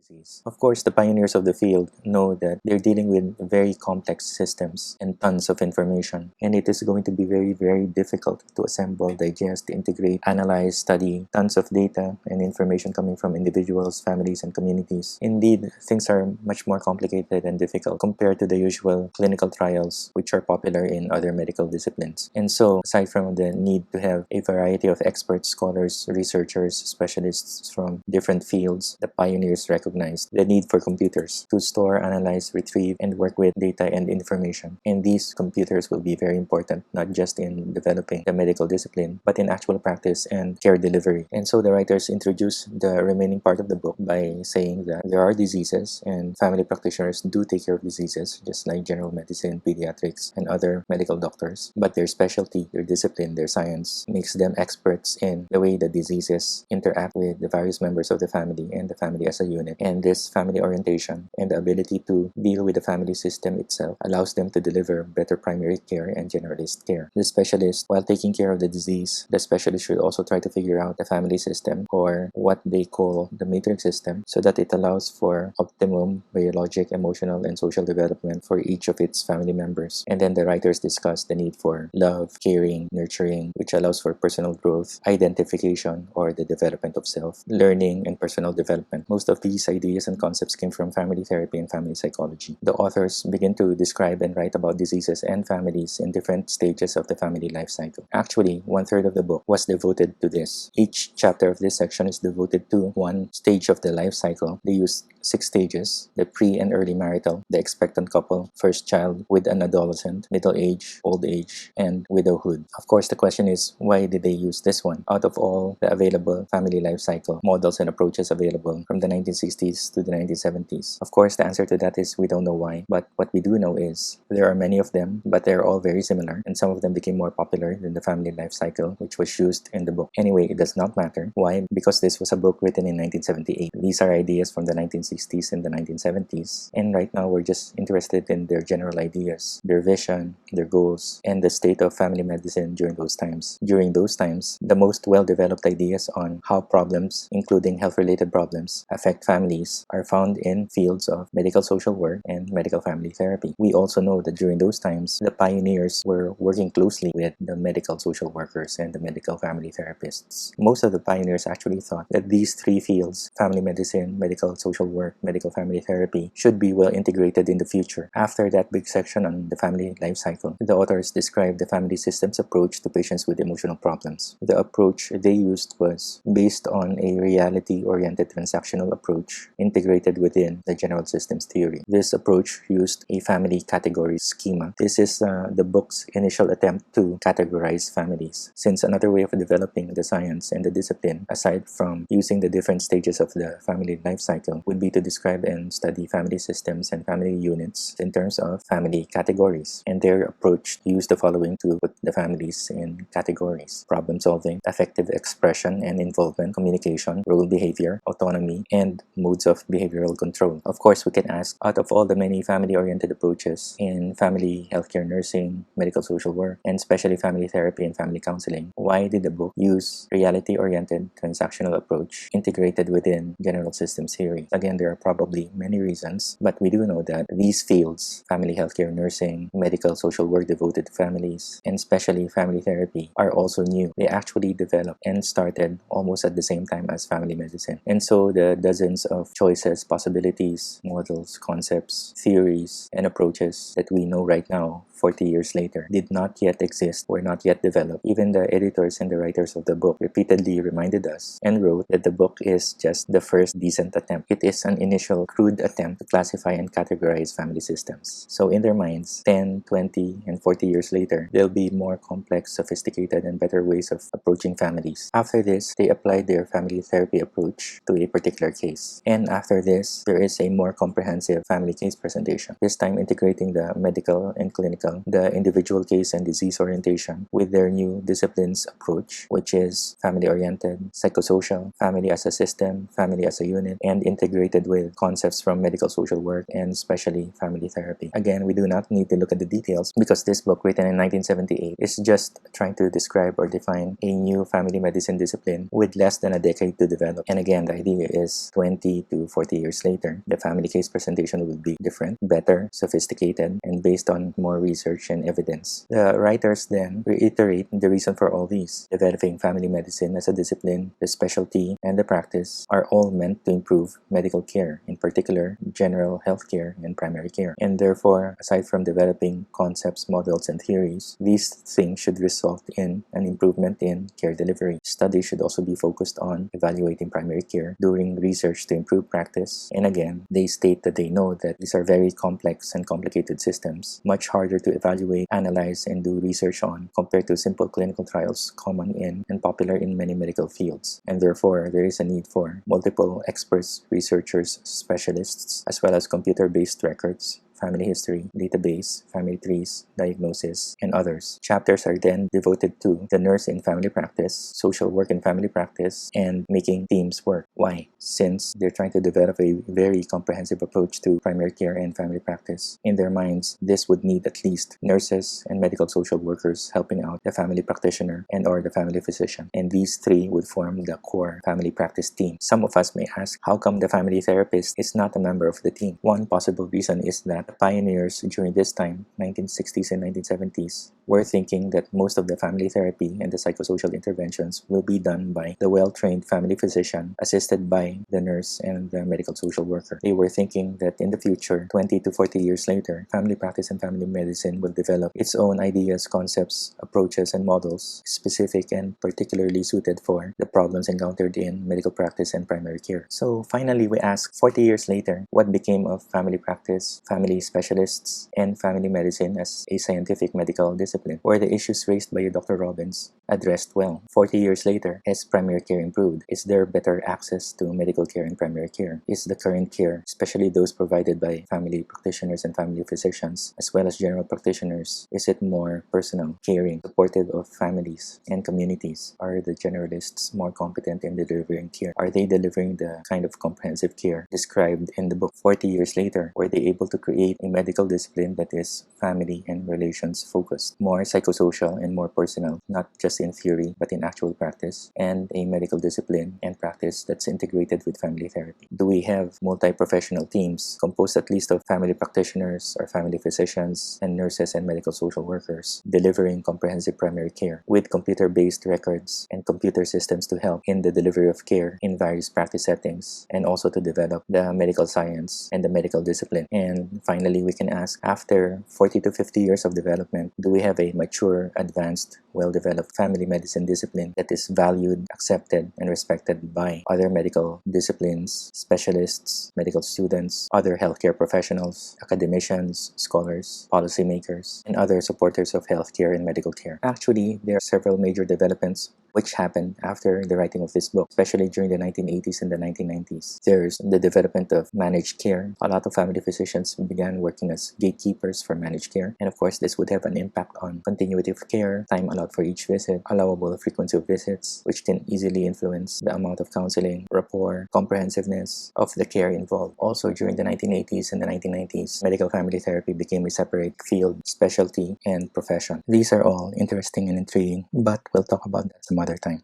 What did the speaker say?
disease. Of course, the pioneers of the field know that they're dealing with very complex systems and tons of information, and it is going to be very, very difficult to assemble, digest, integrate, analyze, study tons of data and information coming from individuals, families, and communities. Indeed, things are much more complicated and difficult compared to the usual clinical trials which are popular in other medical disciplines. And so, aside from the need to have a variety of experts, scholars, researchers, specialists from different fields, the pioneers recognized the need for computers to store, analyze, retrieve, and work with data and information. And these computers will be very important, not just in developing the medical discipline, but in actual practice and care delivery. And so the writers introduce the remaining part of the book by saying that there are diseases and family practitioners do take care of diseases, just like general medicine, pediatrics, and other medical doctors. But their specialty, their discipline, their science makes them experts in the way that diseases interact with the various members of the family and the family as a unit. And this family orientation and the ability to deal with the family system itself allows them to deliver better primary care and generalist care. The specialist, while taking care of the disease, the specialist should also try to figure out the family system, or what they call the matrix system, so that it allows for optimum biologic, emotional, and social development for each of its family members. And then the writers discuss the need for love, caring, nurturing, which allows for personal growth, identification, or the development of self, learning, and personal development. Most of these ideas and concepts came from family therapy and family psychology. The authors begin to describe and write about diseases and families in different stages of the family life cycle. Actually, 1/3 of the book was devoted to this. Each chapter of this section is devoted to one stage of the life cycle. They use 6 stages: the pre and early marital, the expectant couple, first child with an adolescent, middle age, old age, and widowhood. Of course, the question is, why did they use this one out of all the available family life cycle models and approaches available from the 1960s to the 1970s? Of course, the answer to that is we don't know why, but what we do know is there are many of them, but they're all very similar, and some of them became more popular than the family life cycle which was used in the book. Anyway, it does not matter. Why? Because this was a book written in 1978. These are ideas from the 1960s and the 1970s, and right now we're just interested in their general ideas, their vision, their goals, and the state of family medicine during those times. During those times, the most well-developed ideas on how problems, including health-related problems, affect families are found in fields of medical social work and medical family therapy. We also know that during those times, the pioneers were working closely with the medical social workers and the medical family therapists. Most of the pioneers actually thought that these 3 fields, family medicine, medical social work, medical family therapy, should be well integrated in the future. After that big section on the family life cycle, the authors described the family systems approach to patients with emotional problems. The approach they used was based on a reality-oriented transactional approach integrated within the general systems theory. This approach used a family category schema. This is the book's initial attempt to categorize families, since another way of developing the science and the discipline, aside from using the different stages of the family life cycle, would be to describe and study family systems and family units in terms of family categories. And their approach used the following to put the families in categories: problem solving, affective expression and involvement, communication, role behavior, autonomy, and modes of behavioral control. Of course, we can ask, out of all the many family-oriented approaches in family healthcare nursing, medical social work, and especially family therapy and family counseling, why did the book use reality-oriented transactional approach integrated within general systems theory? Again, there are probably many reasons, but we do know that these fields, family healthcare nursing, medical social work devoted to families, and especially family therapy, are also new. They actually developed and started almost at the same time as family medicine. And so the dozens of choices, possibilities, models, concepts, theories, and approaches that we know right now, 40 years later, did not yet exist, were not yet developed. Even the editors and the writers of the book repeatedly reminded us and wrote that the book is just the first decent attempt. It is an initial crude attempt to classify and categorize family systems. So in their minds, 10, 20, and 40 years later, there'll be more complex, sophisticated, and better ways of approaching families. After this, they applied their family therapy approach to a particular case. And after this, there is a more comprehensive family case presentation, this time integrating the medical and clinical, the individual case and disease orientation with their new disciplines approach, which is family-oriented, psychosocial, family as a system, family as a unit, and integrated integrated with concepts from medical social work and especially family therapy. Again, we do not need to look at the details because this book, written in 1978, is just trying to describe or define a new family medicine discipline with less than a decade to develop. And again, the idea is 20 to 40 years later, the family case presentation will be different, better, sophisticated, and based on more research and evidence. The writers then reiterate the reason for all these. Developing family medicine as a discipline, the specialty, and the practice are all meant to improve medical care, in particular general health care and primary care. And therefore, aside from developing concepts, models, and theories, these things should result in an improvement in care delivery. Studies should also be focused on evaluating primary care, doing research to improve practice. And again, they state that they know that these are very complex and complicated systems, much harder to evaluate, analyze, and do research on compared to simple clinical trials common in and popular in many medical fields. And therefore, there is a need for multiple experts, researchers, specialists, as well as computer-based records, family history, database, family trees, diagnosis, and others. Chapters are then devoted to the nurse in family practice, social work in family practice, and making teams work. Why? Since they're trying to develop a very comprehensive approach to primary care and family practice. In their minds, this would need at least nurses and medical social workers helping out the family practitioner and or the family physician. And these three would form the core family practice team. Some of us may ask, how come the family therapist is not a member of the team? One possible reason is that the pioneers during this time, 1960s and 1970s, were thinking that most of the family therapy and the psychosocial interventions will be done by the well-trained family physician assisted by the nurse and the medical social worker. They were thinking that in the future, 20 to 40 years later, family practice and family medicine will develop its own ideas, concepts, approaches, and models specific and particularly suited for the problems encountered in medical practice and primary care. So finally, we ask, 40 years later, what became of family practice, family specialists, and family medicine as a scientific medical discipline? Were the issues raised by Dr. Robbins addressed well? 40 years later, has primary care improved? Is there better access to medical care and primary care? Is the current care, especially those provided by family practitioners and family physicians, as well as general practitioners, is it more personal, caring, supportive of families and communities? Are the generalists more competent in delivering care? Are they delivering the kind of comprehensive care described in the book? 40 years later, were they able to create a medical discipline that is family and relations focused, more psychosocial and more personal, not just in theory but in actual practice, and a medical discipline and practice that's integrated with family therapy? Do we have multi-professional teams composed at least of family practitioners or family physicians and nurses and medical social workers delivering comprehensive primary care with computer-based records and computer systems to help in the delivery of care in various practice settings and also to develop the medical science and the medical discipline? And finally, we can ask, after 40 to 50 years of development, do we have a mature, advanced, well-developed family medicine discipline that is valued, accepted, and respected by other medical disciplines, specialists, medical students, other healthcare professionals, academicians, scholars, policymakers, and other supporters of healthcare and medical care? Actually, there are several major developments which happened after the writing of this book, especially during the 1980s and the 1990s. There's the development of managed care. A lot of family physicians began working as gatekeepers for managed care. And of course, this would have an impact on continuity of care, time allowed for each visit, allowable frequency of visits, which can easily influence the amount of counseling, rapport, comprehensiveness of the care involved. Also, during the 1980s and the 1990s, medical family therapy became a separate field, specialty, and profession. These are all interesting and intriguing, but we'll talk about that some other time.